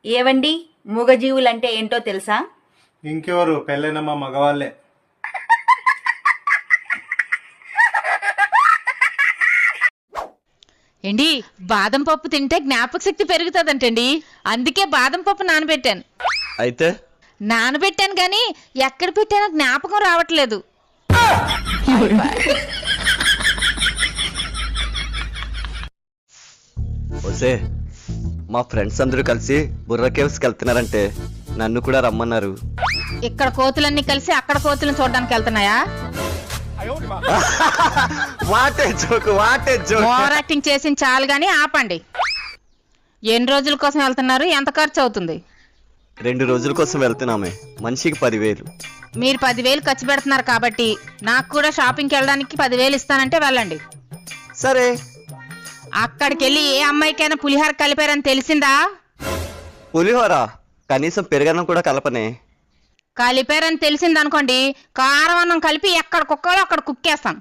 ఏవండి, మూగజీవులంటే ఏంటో తెలుసా? ఇంకెవరు, పెళ్ళైన మా మగవాళ్ళే. ఏండి, బాదం పప్పు తింటే జ్ఞాపక శక్తి పెరుగుతుందంటండి. అందుకే బాదం పప్పు నానబెట్టాను. అయితే నానబెట్టాను కానీ ఎక్కడ పెట్టానో జ్ఞాపకం రావట్లేదు. ఓసే, మా ఫ్రెండ్స్ అందరూ కలిసి బుర్ర కేవ్స్కి వెళ్తున్నారంటే నన్ను కూడా రమ్మన్నారు. ఇక్కడ కోతులన్నీ కలిసి అక్కడ కోతులను చూడడానికి వెళ్తున్నాయా? What a joke. ఓవర్ యాక్టింగ్ చేసి చాలు గానీ ఆపండి. ఎన్ని రోజుల కోసం వెళ్తున్నారు? ఎంత ఖర్చు అవుతుంది? 2 రోజుల కోసం వెళ్తున్నామే, మనిషికి 10,000. మీరు 10,000 ఖర్చు పెడుతున్నారు కాబట్టి నాకు కూడా షాపింగ్కి వెళ్ళడానికి 10,000 ఇస్తానంటే వెళ్ళండి. సరే. అక్కడికి వెళ్ళి ఏ అమ్మాయికైనా పులిహార కలిపారని తెలిసిందా? పులిహోర కనీసం పెరుగన్నం కూడా కలపనే. కలిపారని తెలిసిందనుకోండి, కారం అన్నం కలిపి ఎక్కడ కుక్కాలో అక్కడ కుక్కేస్తాను.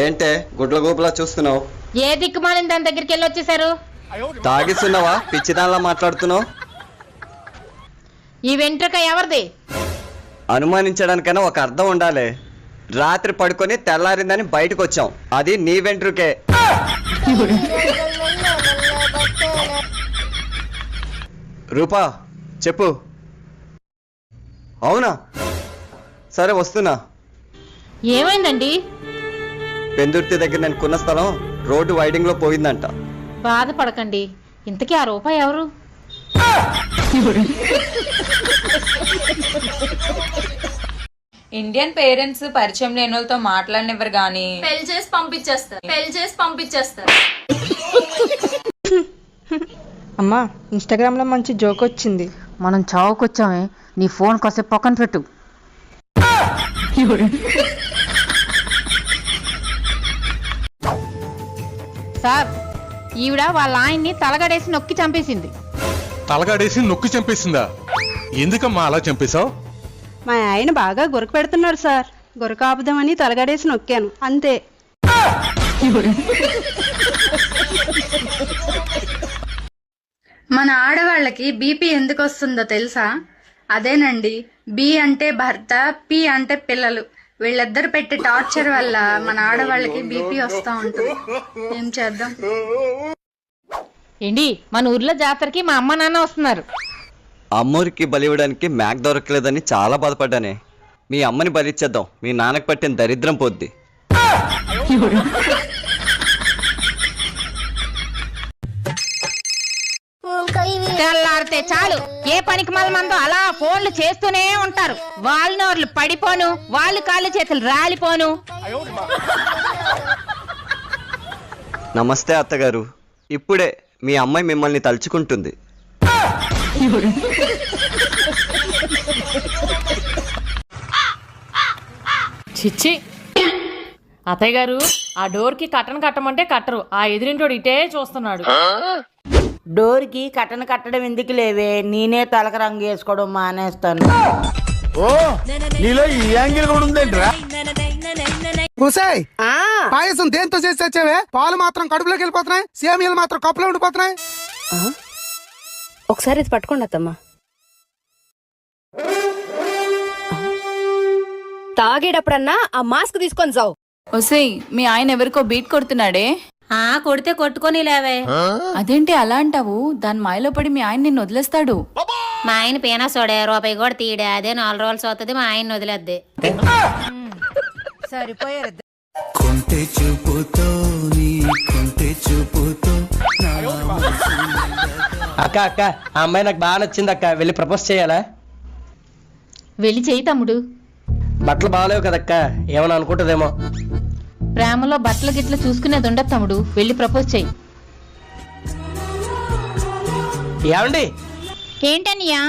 ఏంటే గుడ్ల గోపులా చూస్తున్నావు? ఏ దిక్కుమాలిన దాని దగ్గరికి వెళ్ళి వచ్చేసారు? తాగిస్తున్నావా? పిచ్చిదానిలా మాట్లాడుతున్నావు. ఈ వెంట్రుక ఎవరిది? అనుమానించడానికైనా ఒక అర్థం ఉండాలి. రాత్రి పడుకొని తెల్లారిందని బయటకు వచ్చాం, అది నీ వెంట్రుకే. రూపా చెప్పు. అవునా? సరే వస్తున్నా. ఏమైందండి? పెందుర్తి దగ్గర నేను కొన్న స్థలం రోడ్డు వైడింగ్ లో పోయిందంట. బాధపడకండి. ఇంతకీ ఆ రూపాయి ఎవరు? ఇండియన్ పేరెంట్స్ పరిచయం లేని వాళ్ళతో మాట్లాడినెవరు గాని పెళ్లి చేసి పంపించేస్తారు. అమ్మా, ఇన్స్టాగ్రామ్ లో మంచి జోక్ వచ్చింది. మనం చావుకొచ్చామే. నీ ఫోన్ కాసేపు పక్కన పెట్టు. సార్, ఈవిడ వాళ్ళ ఆయన్ని తలగడేసి నొక్కి చంపేసింది. తలగాడేసి నొక్కి చంపేసిందా? ఎందుకమ్మా అలా చంపేశావు? మా ఆయన బాగా గురక పెడుతున్నాడు సార్. గురక ఆపుదామని తలగడేసి నొక్కాను, అంతే. మన ఆడవాళ్ళకి బీపీ ఎందుకు వస్తుందో తెలుసా? అదేనండి, బి అంటే భర్త, పి అంటే పిల్లలు. వీళ్ళిద్దరు పెట్టే టార్చర్ వల్ల మన ఆడవాళ్ళకి బీపీ వస్తూ ఉంటుంది. ఏం చేద్దాం? ఏంటి, మన ఊర్లో జాతరకి మా అమ్మ నాన్న వస్తున్నారు. అమ్మూరికి బలి ఇవ్వడానికి మ్యాక్ దొరకలేదని చాలా బాధపడ్డానే. మీ అమ్మని బలిచ్చేద్దాం, మీ నాన్నకు పట్టిన దరిద్రం పోద్ది. తెల్లారితే చాలు ఏ పనికి మందో అలా ఫోన్లు చేస్తూనే ఉంటారు. వాళ్ళ నోర్లు పడిపోను, వాళ్ళు కాళ్ళు చేతులు రాలిపోను. నమస్తే అత్తగారు. ఇప్పుడే మీ అమ్మాయి మిమ్మల్ని తలుచుకుంటుంది. చిచ్చి, అత్తయ్య గారు ఆ డోర్కి కట్టను కట్టమంటే కట్టరు. ఆ ఎదురింటోడు ఇటే చూస్తున్నాడు. డోర్కి కట్టను కట్టడం ఎందుకు లేవే, నేనే తలక రంగు వేసుకోవడం మానేస్తాను. పాయసం దేంతో చేసి తెచ్చావే? పాలు మాత్రం కడుపులోకి వెళ్ళిపోతున్నాయి, సేమియాలు మాత్రం కప్పులో ఉండిపోతున్నాయి. ఒకసారి ఇది పట్టుకోండి అత్తమ్మా. తాగేటప్పుడన్నా ఆ మాస్క్ తీసుకొని చావు. ఒసేయ్, మీ ఆయన ఎవరికో బీట్ కొడుతున్నాడే. కొడితే కొట్టుకొని లేవే. అదేంటి అలా అంటావు? దాని మాయలో పడి మీ ఆయన నిన్ను వదిలేస్తాడు. మా ఆయన పీనా సోడే రూపాయి కూడా తీయడే. అదే 4 రోజులు అవుతుంది, మా ఆయన వదిలేద్ది. సరిపోయారు. అక్క అక్క, ఆ అమ్మాయి నాకు బాగా నచ్చింది అక్క, వెళ్ళి ప్రపోజ్ చేయాలా? వెళ్ళి చెయ్యి తమ్ముడు. బట్టలు బాగాలేవు కదక్క, ఏమని అనుకుంటుందేమో. ప్రేమలో బట్టలు గిట్ల చూసుకునేది ఉండదు తమ్ముడు, వెళ్ళి ప్రపోజ్ చెయ్యి. ఏమండి? ఏంటనియా?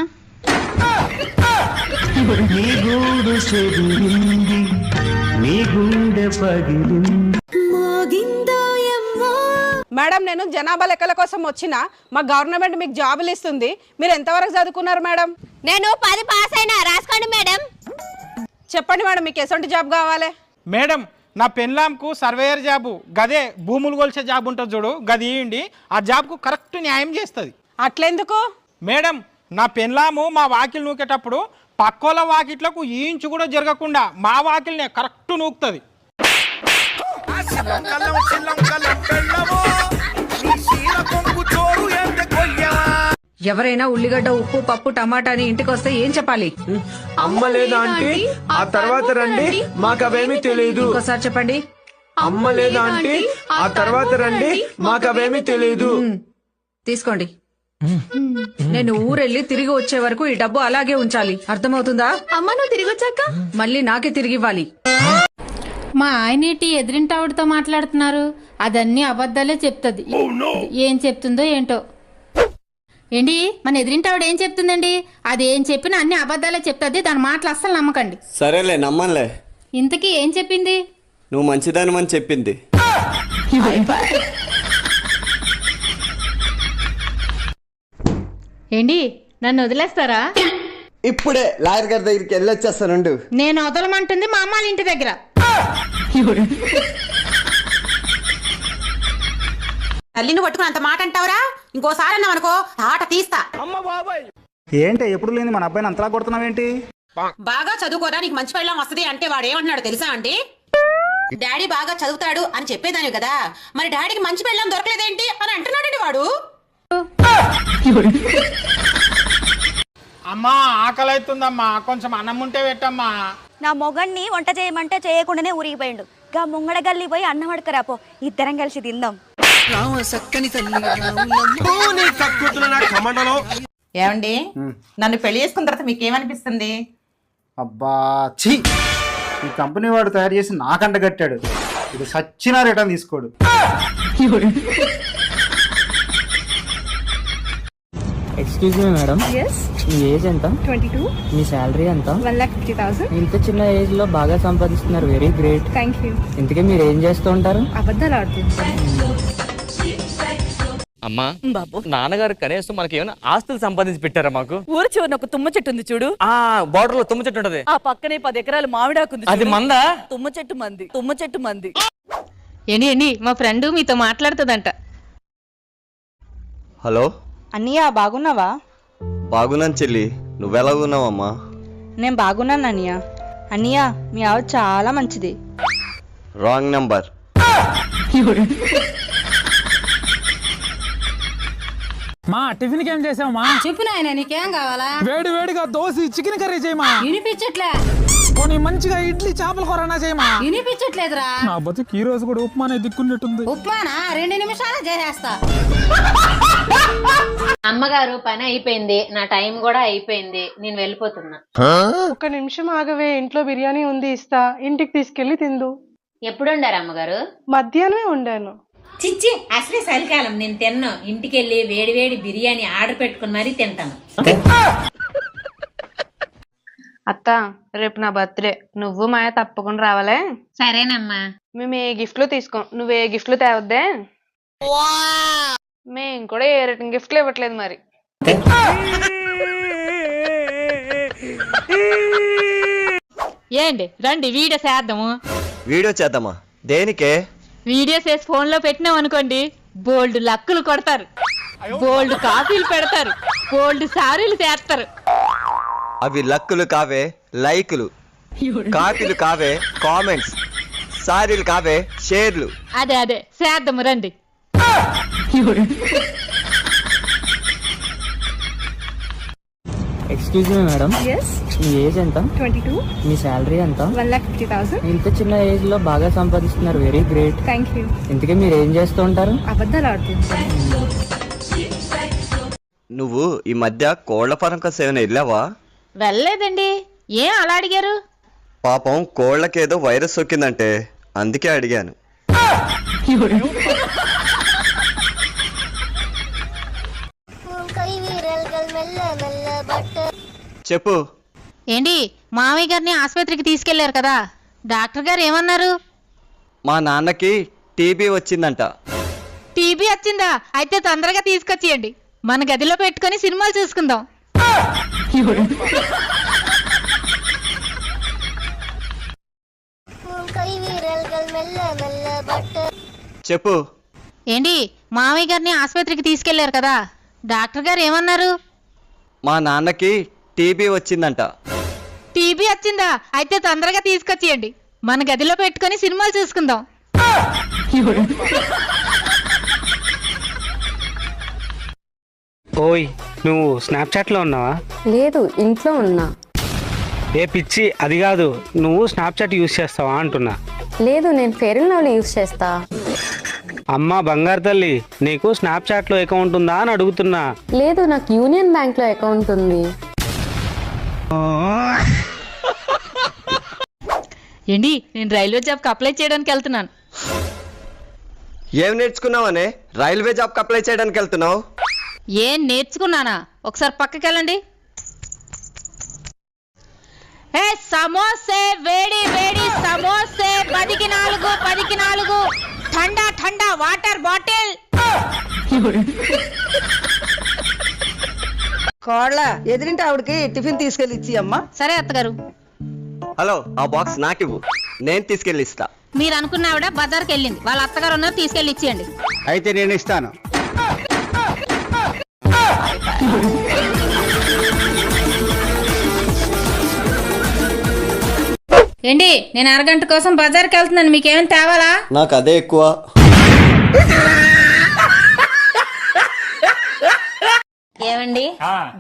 మేడం, నేను జనాభా లెక్కల కోసం వచ్చిన. మా గవర్నమెంట్ మీకు జాబులు ఇస్తుంది. మీరు ఎంతవరకు చదువుకున్నారు మేడం? నేను 10 పాస్ అయినా. రాసుకోండి మేడం. చెప్పండి మేడం, మీకు ఎటువంటి జాబ్ కావాలి? మేడం, నా పెన్లాంకు సర్వేయర్ జాబు గదే భూములు కొలిసే జాబ్ ఉంటుంది చూడు గది ఇవ్వండి. ఆ జాబ్కు కరెక్ట్ న్యాయం చేస్తుంది. అట్లెందుకు? మేడం, నా పెన్లాము మా వాకిలు నూకేటప్పుడు పక్కోల వాకిట్లకు ఈ ఇంచు కూడా జరగకుండా మా వాకిల్నే కరెక్ట్ నూకుతుంది. ఎవరైనా ఉల్లిగడ్డ, ఉప్పు, పప్పు, టమాటాని ఇంటికి వస్తే ఏం చెప్పాలి? అమ్మ లేదా అంటే ఆ తర్వాత రండి, మాకు అవేమీ తెలియదు. ఇంకోసారి చెప్పండి. అమ్మ లేదా అంటే ఆ తర్వాత రండి, మాకు అవేమీ తెలియదు. తీసుకోండి. నేను ఊరెళ్ళి తిరిగి వచ్చే వరకు ఈ డబ్బు అలాగే ఉంచాలి. అర్థమవుతుందా? అమ్మ, నువ్వు తిరిగి వచ్చాక మళ్ళీ నాకే తిరిగి ఇవ్వాలి. మా ఆయనేటి ఎదిరింటి ఆవిడతో మాట్లాడుతున్నారు. అదన్నీ అబద్ధాలే చెప్తుంది. ఏం చెప్తుందో ఏంటో. ఏంటి, మన ఎదిరింటి ఆవిడ ఏం చెప్తుందండి? అది ఏం చెప్పినా అన్ని అబద్ధాలే చెప్తుంది. దాని మాటలు అస్సలు నమ్మకండి. సరేలే, నమ్మనులే. ఇంతకీ ఏం చెప్పింది? నువ్వు మంచిదానివని చెప్పింది. ఏంటి, నన్ను వదిలేస్తారా? ఇప్పుడే లాయర్ గారి దగ్గరికి వెళ్ళొచ్చేస్తానుండు. నేను వదలమంటుంది మా అమ్మాళ్ళ ఇంటి దగ్గర. తల్లిని పట్టుకుని అంత మాట అంటావురా? ఇంకోసారి అన్నావు అనుకో ఆట తీస్తా. ఏంటి ఎప్పుడు లేని మన అబ్బాయిని అంతలా కొడుతున్నావేంటి? బాగా చదువుకోరా, నీకు మంచి పెళ్ళం వస్తుంది అంటే వాడు ఏమంటున్నాడు తెలుసా అండి? డాడీ బాగా చదువుతాడు అని చెప్పేదాని కదా, మరి డాడీకి మంచి పెళ్ళం దొరకలేదేంటి అని అంటున్నాడండి వాడు. అమ్మా, ఆకలి అవుతుందమ్మా, కొంచెం అన్నం ఉంటే పెట్టమ్మా. నా మొగన్ని వంట చేయమంటే చేయకుండానే ఊరిగిపోయిండు. గా ముంగడ గల్లి పోయి అన్నం అడకరాపో, ఇద్దరం కలిసి తిందాం. ఏమండి, నన్ను పెళ్లి చేసుకున్న తర్వాత మీకేమనిపిస్తుంది? అబ్బా ఛీ, ఈ కంపెనీ వాడు తయారు చేసి నాకంట కట్టాడు. ఇది సచ్చినా రిటర్న్ తీసుకోడు. ఎక్స్క్యూజ్ మీ మేడం, మీ ఏజ్ ఎంత? 22. మీ శాలరీ ఎంత? 1,50,000. ఇంత చిన్న ఏజ్ లో బాగా సంపాదిస్తున్నారు, వెరీ గ్రేట్. Thank you. ఇంతకీ మీరు ఏం చేస్తూ ఉంటారు? అబద్ధాలు ఆడుతుంటాను. అమ్మా బాబు, నాన్నగారు కనీసం మనకి ఏమైనా ఆస్తులు సంపాదించి పెట్టారా మాకు? ఊరు చివరిన ఒక తుమ్మ చెట్టు ఉంది చూడు, ఆ బార్డర్ లో తుమ్మ చెట్టు ఉంటది. ఆ పక్కనే 10 ఎకరాలు మామిడాకుంది. అది మందా? తుమ్మ చెట్టు మంది, తుమ్మ చెట్టు మంది. ఏంటి మా ఫ్రెండ్ మీతో మాట్లాడుతుందంట. హలో అన్నయ్య, బాగున్నావా? బాగున్నాను చెల్లి, నువ్వెలాగున్నావమ్మా? నేను బాగున్నాను అన్నయ్య. అన్నయ్య, మీ ఆవిడ చాలా మంచిది. Wrong number. మా టిఫిన్ ఏం చేసావమ్మా? చెప్పు నాయన, నీకేం కావాలా? వేడి వేడిగా దోశ, చికెన్ కర్రీ చేయమా. వినిపించట్లే. పోనీ మంచిగా ఇడ్లీ, చేపల కూరనా చేయమా. వినిపించట్లేదురా. నా బతుకు ఈ రోజు కూడా ఉప్మానే దిక్కున్నట్టుంది. ఉప్మానా 2 నిమిషాలు చేసేస్తా. అమ్మగారు, పని అయిపోయింది, నా టైం కూడా అయిపోయింది, నేను వెళ్ళిపోతున్నా. 1 నిమిషం ఆగవే, ఇంట్లో బిర్యానీ ఉంది, ఇస్తా. ఇంటికి తీసుకెళ్లి తిందు. ఎప్పుడు వండారు అమ్మగారు? మధ్యాహ్నమే వండాను. చిచ్చి, అసలే చలికాలం, నేను తిన్నాను. ఇంటికి వెళ్ళి వేడి వేడి బిర్యానీ ఆర్డర్ పెట్టుకుని మరీ తింటాను. అత్త, రేపు నా బర్త్డే, నువ్వు మాయ తప్పకుండా రావాలే. సరేనమ్మా. మేము ఏ గిఫ్ట్లు తీసుకోం, నువ్వు ఏ గిఫ్ట్లు తేవద్దే. మేము కూడా ఏ రిటర్న్ గిఫ్ట్లు ఇవ్వట్లేదు మరి. ఏంటి రండి వీడియో చేద్దాము. వీడియో చేద్దామా? దేనికే? వీడియో చేసి ఫోన్ లో పెట్టినాం అనుకోండి, బోల్డ్ లక్కులు కొడతారు, బోల్డ్ కాఫీలు పెడతారు, బోల్డ్ సారీలు చేస్తారు. అవి లక్కులు కావే, లైకులు. కాపీలు కావే, కామెంట్స్. సారీలు కావే, షేర్లు. అదే అదే చేద్దాము రండి. ఎక్స్క్యూజ్ మీ మేడం, మీ ఏజ్ ఎంత? 22. మీ శాలరీ ఎంత? 1,50,000. ఇంత చిన్న ఏజ్ లో బాగా సంపాదిస్తున్నారు, వెరీ గ్రేట్. Thank you. ఇంతకీ మీరు ఏం చేస్తూ ఉంటారు? అబద్ధాలు ఆడుతుంటాను. నువ్వు ఈ మధ్య కోళ్ల ఫారం కోసం ఏమైనా వెళ్ళావా? వెళ్ళలేదండి. ఏం అలా అడిగారు? పాపం కోళ్లకేదో వైరస్ సోకిందంటే అందుకే అడిగాను. చెప్పు. ఏంటి, మామయ్య గారిని ఆసుపత్రికి తీసుకెళ్లారు కదా, డాక్టర్ గారు ఏమన్నారు? మా నాన్నకి టీబీ వచ్చిందంట. టీబీ వచ్చిందా? అయితే తొందరగా తీసుకొచ్చేయండి, మన గదిలో పెట్టుకొని సినిమాలు చూసుకుందాం. చెప్పు. ఏంటి మామయ్య గారిని ఆసుపత్రికి తీసుకెళ్లారు కదా, డాక్టర్ గారు ఏమన్నారు? మా నాన్నకి టీబీ వచ్చిందంట. టీబీ వచ్చిందా? అయితే తొందరగా తీసుకొచ్చేయండి, మన గదిలో పెట్టుకొని సినిమాలు చూసుకుందాం. ఓయ్, నువ్వు స్నాప్చాట్లో ఉన్నావా? లేదు, ఇంట్లో ఉన్నా. ఏ పిచ్చి, అది కాదు, నువ్వు స్నాప్చాట్ యూజ్ చేస్తావా అంటున్నా. లేదు, నేను ఫెయిర్ అండ్ లవ్లీ యూస్ చేస్తా. అమ్మా బంగారు తల్లి, నీకు స్నాప్చాట్లో అకౌంట్ ఉందా అని అడుగుతున్నా. లేదు, నాకు యూనియన్ బ్యాంక్ లో అకౌంట్ ఉంది. ఏంటి, నేను రైల్వే జాబ్కి అప్లై చేయడానికి వెళ్తున్నాను. ఏం నేర్చుకున్నావనే రైల్వే జాబ్కి అప్లై చేయడానికి వెళ్తున్నావు? ఏం నేర్చుకున్నానా? ఒకసారి పక్కకి వెళ్ళండి. ఏ సమోసే, వేడి వేడి సమోసే, 10కి 4 ఠండా ఠండా వాటర్ బాటిల్. కోళ్ళ ఎదిరింటి ఆవిడకి టిఫిన్ తీసుకెళ్ళి ఇచ్చి అమ్మా. సరే అత్తగారు. హలో, ఆ బాక్స్ నాకివ్వు, నేను తీసుకెళ్ళి ఇస్తా. మీరు అనుకున్న ఆవిడ బజార్కి వెళ్ళింది, వాళ్ళ అత్తగారు ఉన్నారు, తీసుకెళ్ళి ఇచ్చేయండి. అయితే నేను ఇస్తాను. ఏంటి, నేను అరగంట కోసం బజార్కి వెళ్తున్నాను, మీకేమైనా తేవాలా? నాకు అదే ఎక్కువ. ఏమండి,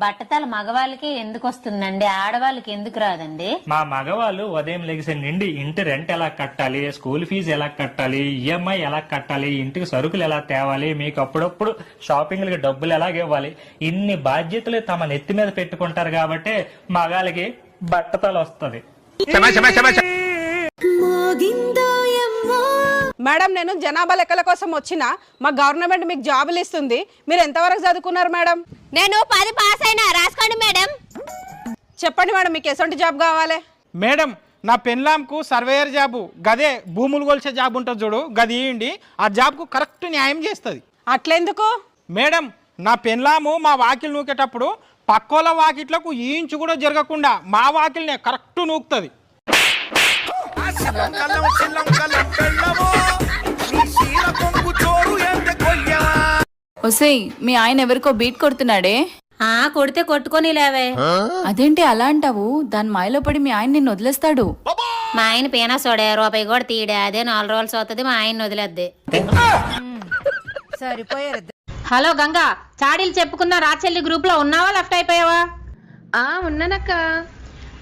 బట్టతల మగవాళ్ళకి ఎందుకు వస్తుందండి, ఆడవాళ్ళకి ఎందుకు రాదండి? మా మగవాళ్ళు ఉదయం లెగిసే నుండి ఇంటి రెంట్ ఎలా కట్టాలి, స్కూల్ ఫీజు ఎలా కట్టాలి, ఈఎంఐ ఎలా కట్టాలి, ఇంటికి సరుకులు ఎలా తేవాలి, మీకు అప్పుడప్పుడు షాపింగ్లకి డబ్బులు ఎలా ఇవ్వాలి, ఇన్ని బాధ్యతలు తమ నెత్తి మీద పెట్టుకుంటారు కాబట్టి మగాళ్ళకి బట్టతల వస్తుంది. మేడం, నేను జనాభా లెక్కల కోసం వచ్చిన మా గవర్నమెంట్ మీకు జాబులు ఇస్తుంది, మీరు ఎంతవరకు చదువుకున్నారు మేడం? నేను 10 పాస్ అయినా, రాసుకోండి మేడం. చెప్పండి మేడం, మీకు ఎటువంటి జాబ్ కావాలి? మేడం, నా పెన్లాంకు సర్వేయర్ జాబు, గదే భూములు కొలిసే జాబ్ ఉంటుంది చూడు, గది ఇవ్వండి. ఆ జాబ్కు కరెక్ట్ న్యాయం చేస్తుంది. అట్లెందుకు? మేడం, నా పెన్లాము మా వాకిలు నూకేటప్పుడు పక్కోల వాకిట్లకు ఇంచు కూడా జరగకుండా మా వాకిల్నే కరెక్ట్ నూకుతుంది. ఒసేయ్, మీ ఆయన ఎవరికో బీట్ కొడుతున్నాడే. కొడితే కొట్టుకొని లేవే. అదేంటి అలా అంటావు? దాని మాయలో పడి మీ ఆయన నిన్ను వదిలేస్తాడు. మా ఆయన పీనా సోడే, రూపాయి కూడా తీయడే, అదే 4 రోజులు అవుతుంది, మా ఆయన వదిలేద్ది. సరిపోయారు. హలో గంగా, చాడీలు చెప్పుకున్న రాచెల్లి గ్రూప్ లో ఉన్నావా, లెఫ్ట్ అయిపోయావా? ఉన్నానక్క.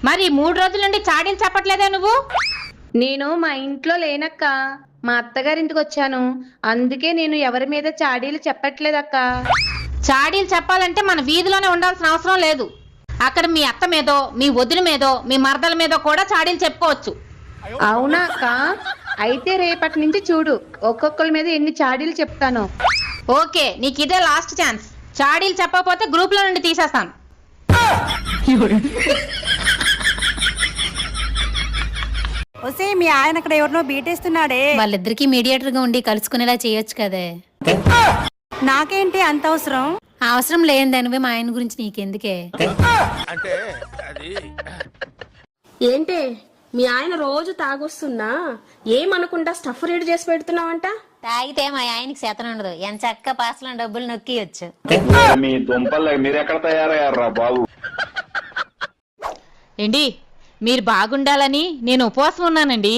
మరి 3 రోజుల నుండి చాడీలు చెప్పట్లేదే నువ్వు? నేను మా ఇంట్లో లేనక్క, మా అత్తగారింటికి వచ్చాను, అందుకే నేను ఎవరి మీద చాడీలు చెప్పట్లేదక్క. చాడీలు చెప్పాలంటే మన వీధిలోనే ఉండాల్సిన అవసరం లేదు. అక్కడ మీ అత్త మీదో, మీ వదిన మీదో, మీ మరదల మీదో కూడా చాడీలు చెప్పుకోవచ్చు. అవునా అక్క? అయితే రేపటి నుంచి చూడు, ఒక్కొక్కరి మీద ఎన్ని చాడీలు చెప్తాను. ఓకే, నీకు ఇదే లాస్ట్ ఛాన్స్. చాడీలు చెప్పకపోతే గ్రూప్ లో నుండి తీసేస్తాను. వస్తే మీ ఆయన అక్కడ ఎవరినో బీటేస్తున్నాడే. వాళ్ళిద్దరికి మీడియేటర్ గా ఉండి కలుసుకునేలా చేయొచ్చు కదే. నాకేంటి అంత అవసరం? అవసరం లేనిదానివే, మా ఆయన గురించి నీకెందుకే? ఏంటి, మీ ఆయన రోజు తాగొస్తున్నా ఏమనుకుంటా స్టఫ్ రెడీ చేసి పెడుతున్నావంట? తాగితే మా ఆయనకి శాతం ఉండదు, ఎంత చక్క పాసలో డబ్బులు నొక్కియొచ్చు. మీ దుంపలు మీరెక్కడ తయారయ్యారా బాబు? ఏంటి, మీరు బాగుండాలని నేను ఉపవాసం ఉన్నానండి.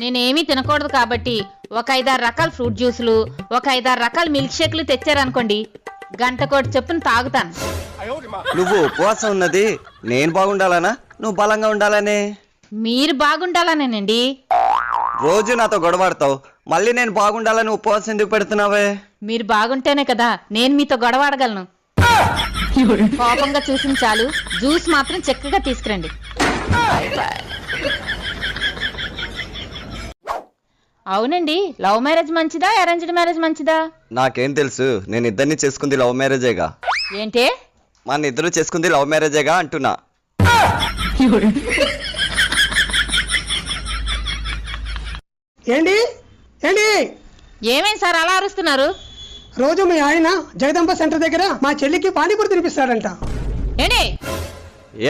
నేనేమీ తినకూడదు కాబట్టి ఒక 5-6 రకాల ఫ్రూట్ జ్యూసులు, ఒక 5-6 రకాల మిల్క్ షేక్లు తెచ్చారనుకోండి, గంటకోటి చొప్పున తాగుతాను. నువ్వు ఉపవాసం ఉన్నది నేను బాగుండాలనా, నువ్వు బలంగా ఉండాలనే? మీరు బాగుండాలనేనండి. రోజు నాతో గొడవాడతావు, మళ్ళీ నేను బాగుండాలని ఉపవాసం ఎందుకు పెడుతున్నావే? మీరు బాగుంటేనే కదా నేను మీతో గొడవాడగలను. కోపంగా చూసిన చాలు, జ్యూస్ మాత్రం చక్కగా తీసుకురండి. అవునండి, లవ్ మ్యారేజ్ మంచిదా, అరేంజ్డ్ మ్యారేజ్ మంచిదా? నాకేం తెలుసు, నేను ఇద్దరిని చేసుకుంది లవ్ మ్యారేజేగా. ఏంటే? మన ఇద్దరు చేసుకుంది లవ్ మ్యారేజేగా అంటున్నా. ఏంటి ఏంటి ఏమేం సార్ అలా అరుస్తున్నారు? రోజు మీ ఆయన జగదంబ సెంటర్ దగ్గర మా చెల్లికి పానీపూరి తినిపిస్తాడంట. ఏంటి?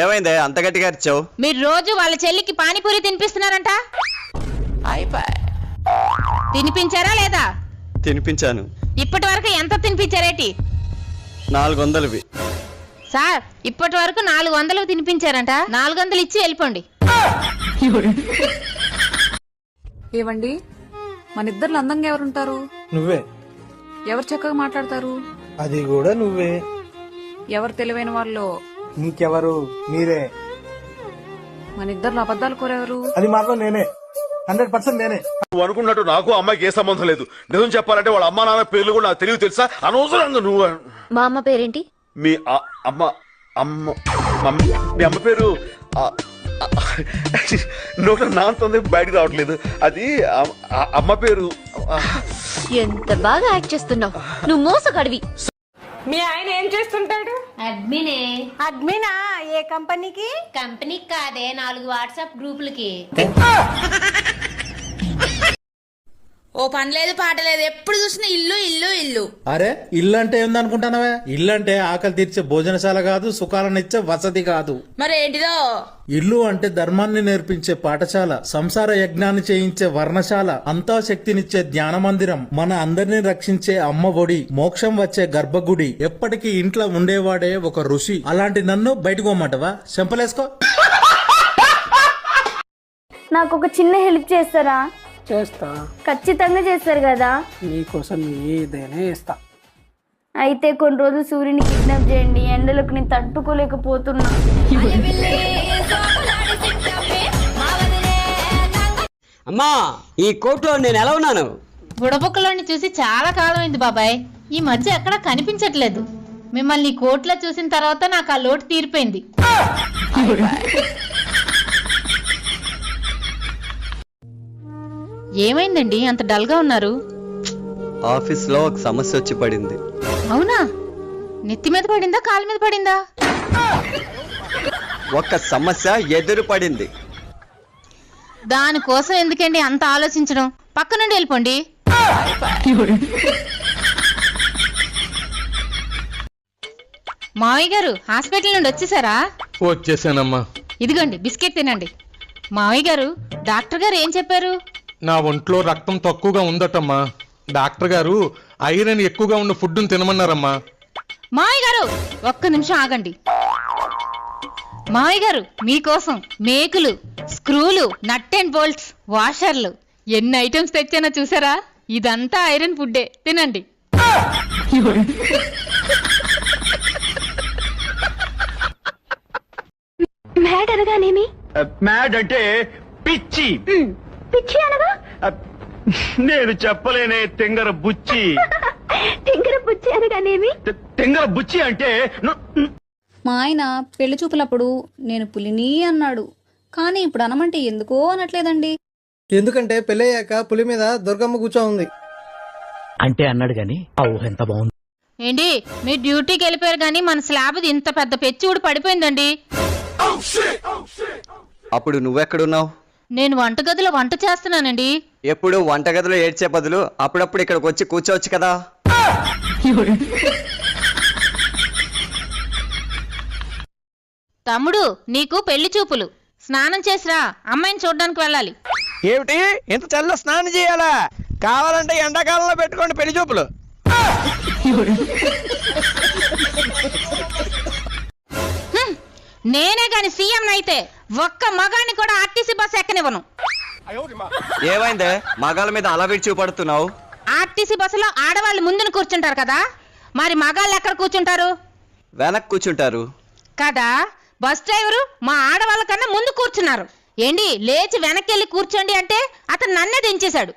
ఏమైందే అంత గట్టిగా అరిచావు? మీరు రోజు వాళ్ళ చెల్లికి పానీపూరి తినిపిస్తున్నారంట. తినిపించారా లేదా? తినిపించాను. ఇప్పటి వరకు ఎంత తినిపించారేటి? 400వి. సార్ ఇప్పటి వరకు 400 తినిపించారంట. 400 ఇచ్చి వెళ్ళిపోండి. ఏవండి, మన ఇద్దరు అందంగా ఎవరుంటారు? నువ్వే. ఎవరు చక్కగా మాట్లాడతారు? అది కూడా నువ్వే. ఎవరు తెలివైన వాళ్ళు? ఇంకెవరు? మీరే. మన ఇద్దరు అబద్ధాలు కోరెవరు? అది మాత్రం నేనే. 100% నేనే. నువ్వు అనుకున్నట్టు నాకు అమ్మాయికి ఏ సంబంధం లేదు. నిజం చెప్పాలంటే వాళ్ళ అమ్మా నాన్న పేర్లు కూడా నాకు తెలియదు తెలుసా? అనవసరంగా నువ్వు. మా అమ్మ పేరేంటి? మీ అమ్మ మీ అమ్మ పేరు నోట నాంతుంది బయటకు రావట్లేదు. అది అమ్మ పేరు. ఎంత బాగా యాక్ట్ చేస్తున్నావు. నువ్వు మోసగాడివి. మీ ఆయన ఏం చేస్తుంటాడు? అడ్మినే. అడ్మినా? ఏ కంపెనీకి? కంపెనీకి కాదే, 4 వాట్సాప్ గ్రూపులకి. ఓ పని లేదు పాట లేదు, ఎప్పుడు చూసినా ఇల్లు ఇల్లు ఇల్లు. అరే ఇల్లు అంటే ఏందనుకుంటున్నావే? ఇల్లు అంటే ఆకలి తీర్చే భోజనశాల కాదు, సుఖాలనిచ్చే వసతి కాదు. మరి ఏంటిదో? ఇల్లు అంటే ధర్మాన్ని నేర్పించే పాఠశాల, సంసార యజ్ఞాన్ని చేయించే వర్ణశాల, అంతా శక్తినిచ్చే ధ్యాన మందిరం, మన అందరినీ రక్షించే అమ్మ ఒడి, మోక్షం వచ్చే గర్భగుడి, ఎప్పటికీ ఇంట్లో ఉండేవాడే ఒక ఋషి. అలాంటి నన్ను బయటకు పోమంటవా? చెంపలేసుకో. నాకు ఒక చిన్న హెల్ప్ చేస్తారా? చేస్తా. ఖచ్చితంగా చేస్తారు కదా? నీకోసం ఏదైనా ఇస్తా. అయితే కొన్ని రోజులు సూర్యుని కిడ్నాప్ చేయండి, ఎండలకు నేను తట్టుకోలేకపోతున్నా. అమ్మా, ఈ కోర్టులో నేను ఎలా ఉన్నాను? బుడబుక్కలోని చూసి చాలా కాలం అయింది బాబాయ్. ఈ మధ్య ఎక్కడా కనిపించట్లేదు. మిమ్మల్ని కోర్టులో చూసిన తర్వాత నాకు ఆ లోటు తీరిపోయింది. ఏమైందండి అంత డల్ గా ఉన్నారు? ఆఫీస్లో ఒక సమస్య వచ్చి పడింది. అవునా? నెత్తి మీద పడిందా, కాలు మీద పడిందా? ఒక సమస్య ఎదురు పడింది. దానికోసం ఎందుకండి అంత ఆలోచించడం? పక్క నుండి వెళ్ళిపోండి. మావయ్య గారు హాస్పిటల్ నుండి వచ్చేసారా? వచ్చేసానమ్మా. ఇదిగోండి బిస్కెట్ తినండి. మావయ్య గారు, డాక్టర్ గారు ఏం చెప్పారు? నా ఒంట్లో రక్తం తక్కువగా ఉందటమ్మా. డాక్టర్ గారు ఐరన్ ఎక్కువగా ఉన్న ఫుడ్ను తినమన్నారమ్మా. మావయ్య గారు ఒక్క నిమిషం ఆగండి. మావయ్య గారు మీకోసం మేకులు, స్క్రూలు, నట్ అండ్ బోల్ట్స్, వాషర్లు, ఎన్ని ఐటమ్స్ తెచ్చానో చూసారా? ఇదంతా ఐరన్ ఫుడ్డే, తినండి. మ్యాడ్ అనగానేమి? మ్యాడ్ అంటే పిచ్చి. పిచ్చి అనగా? నేను చెప్పలేనే తెంగర బుచ్చి. తింగర పుచ్చి అనగానేమి? తెంగర బుచ్చి అంటే మా ఆయన పెళ్లి చూపులప్పుడు నేను పులిని అన్నాడు, కానీ ఇప్పుడు అనమంటే ఎందుకో అనట్లేదండి. ఎందుకంటే పెళ్ళయ్యాక పులి మీద దుర్గమ్మ కూర్చో ఉంది అంటే అన్నాడు గాని ఎంత బాగుంది. ఏంటి మీరు డ్యూటీకి వెళ్ళిపోయారు కానీ మన స్లాబ్ ఇంత పెద్ద పెచ్చి పడిపోయిందండి. అప్పుడు నువ్వెక్కడున్నావు? నేను వంటగదిలో వంట చేస్తున్నానండి. ఎప్పుడు వంటగదిలో ఏడ్చే బదులు అప్పుడప్పుడు ఇక్కడికి వచ్చి కూర్చోవచ్చు కదా. తమ్ముడు, నీకు పెళ్లి చూపులు. స్నానం చేసిరా, అమ్మాయిని చూడడానికి వెళ్ళాలి. ఏమిటి ఇంత చల్ల స్నానం చేయాలా? కావాలంటే ఎండాకాలంలో పెట్టుకోండి పెళ్లి చూపులు. నేనే గాని సీఎం అయితే ఒక్క మగాన్ని కూడా ఆర్టీసీ బస్ ఎక్కనివ్వను. ఏమైందే మగాళ్ళ మీద అలా విడిచి పడుతున్నావు? ఆర్టీసీ బస్సులో ఆడవాళ్ళు ముందున కూర్చుంటారు కదా, మరి మగాళ్ళు ఎక్కడ కూర్చుంటారు? వెనక్కి కూర్చుంటారు కదా. బస్ డ్రైవరు మా ఆడవాళ్ళ కన్నా ముందు కూర్చున్నారు. ఏంటి లేచి వెనక్కి వెళ్ళి కూర్చోండి అంటే అతను నన్నే దించేశాడు.